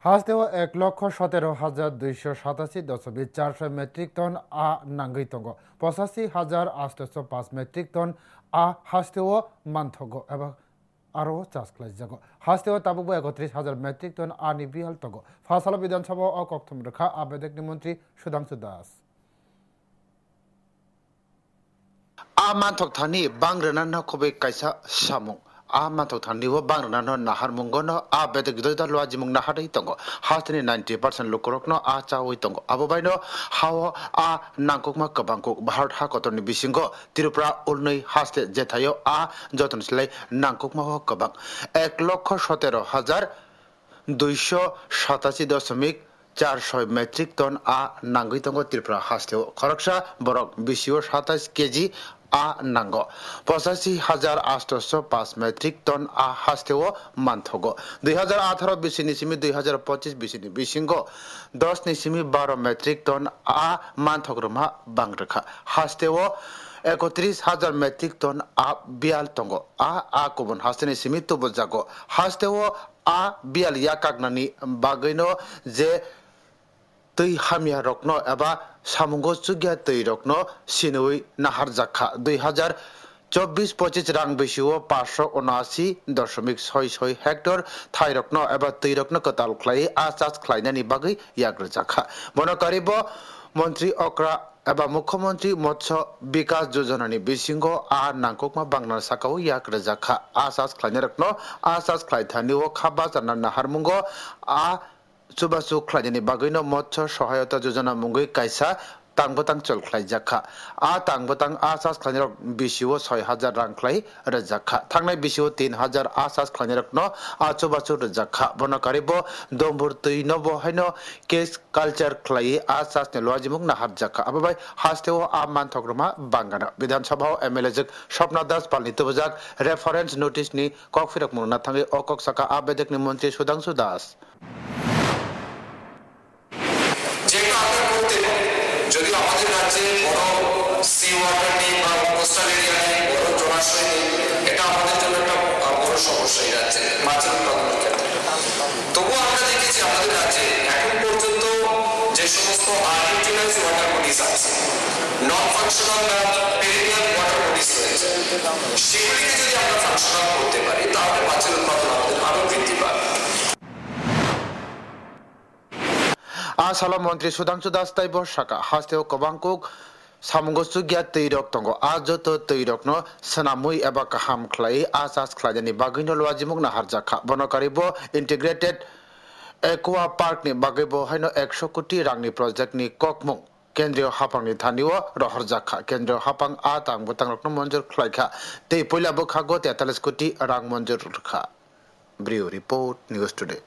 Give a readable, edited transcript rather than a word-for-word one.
Hasdeo 1,17,287.4 metric ton আ নাঙ্গৈ দङ 85,805 metric ton আ হাজদেও মানথগ এবা আরো চাষ খাইজাগ হাজদেও তাবুবো 31,000 মেট্রিক টন আনি বিহাল দङ ফাসালা বিধানসভা ও কক্থম রেখা আবেদকনি মন্ত্রী সুধাংশু দাস आ मानथक थानी बांग्रना खबे कायसा सामुं आ मानथक थानी वो बांग्रना नाहार मुंगनो आ बेदक दोदा लवाजिमुं नाहारै तंगो हास्टनि 90% लोकरकनो आ चावै तंगो आबो बायनो हाव आ नांकुकमा कबांकु भारत हाकतनि बिसिंगो त्रिपुरा उलनै हास्टे जेथायो आ जतनस्लै नांकुकमा हो कबां 1,17,287.4 मेट्रिक टन आ नांगै तंगो त्रिपुरा हास्टेव खरकसा बरक बिसियो 27 केजी आ नांगो 85,805 मेट्रिक टन आ हास्टेव मानथगो 2018 बिसिनि सिमि 2025 बिसिनि बिसिंगो 10 निसिमि 12 मेट्रिक टन आ मानथग्रमा बांग्रखा हास्टेव 31,000 मेट्रिक टन आ बियाल तंगो आ कुबन हास्टेनि सिमि तुबो जागो हास्टेव आ बियाल याकागनानि बागैनो जे तै हामिया रकनो एबा सामुंगो चुगिया तै रकनो सिनुई नाहार जाखा 2024-25 रां बेसिओ 579.66 हेक्टर थाई रकनो एबा तै रकनो कताल ख्लाई आसास ख्लाइनानि बागै याग्र जाखा बनकारिबो मंत्री अक्रा एबा मुख्यमंत्री मत्स्य विकास योजनानि बिसिंगो आ नांकुकमा बांगना साकाव याग्र जाखा आसास ख्लाइना रकनो आसास ख्लाइथानिओ खाबा जाना नाहारमुंगो आ सुबासु ख्लाइनानि बागैनो मत्स्य सहायता योजना मुंगै कायसा तांबतां चल ख्लाइ जाखा आ तांबतां आसास ख्लाइना बिसिओ 6,000 रां ख्लाइ रजाखा थांनाय बिसिओ 3,000 आसास ख्लाइना रकनो आ सुबासु रजाखा बनकारिबो दमबुर तैनबो हायनो केस कल्चर ख्लाइ आसास ने लवाजिमुं नाहार जाखा आबाबाय हास्टेव आ मानथग्रमा बांगाना विधानसभा एमएलए जक स्वप्ना दास पालनि तबजाक रेफरेंस नोटिस नि ककफिरक मुना थांगे अकक साका आबेदकनि मंत्री सुधांशु दास যদি আমাদের রাজ্যে বড় সি ওয়াটার নেই বা কোস্টাল এরিয়া নেই বড় জলাশয় নেই এটা আমাদের জন্য একটা বড় সমস্যা এই রাজ্যে মাছের উৎপাদনের ক্ষেত্রে তবুও আমরা দেখেছি আমাদের রাজ্যে এখন পর্যন্ত যে সমস্ত আনইউটিলাইজ ওয়াটার বডিজ আছে নন ফাংশনাল বা পেরিনিয়াল ওয়াটার বডিজ রয়েছে সেগুলিকে যদি আমরা ফাংশনাল করতে পারি তাহলে মাছের উৎপাদন আমাদের আরো বৃদ্ধি পাবে आसाला मंत्री सुधांशु दास ताइबो साका हास्टेव कबांकुक सामुंगो सुगिया तैरक तंगो आजतो तैरकनो सनामुई एबा काहाम ख्लाई आसास ख्लाइनि बागैनो लवाजिमुं नाहार जाखा बनकारिबो इंटीग्रेटेड एक्वा पार्क नि बागैबो हायनो 100 कोटी रांनि प्रोजेक्ट नि ककमुं केंद्रीय हापांनि थानिओ रहर जाखा केंद्रीय हापां आ तांबतां रकनो मंजूर ख्लाइखा तै पहिलाबो खागो 43 कोटी रां मंजूर रखा ब्रियो रिपोर्ट न्यूज टुडे।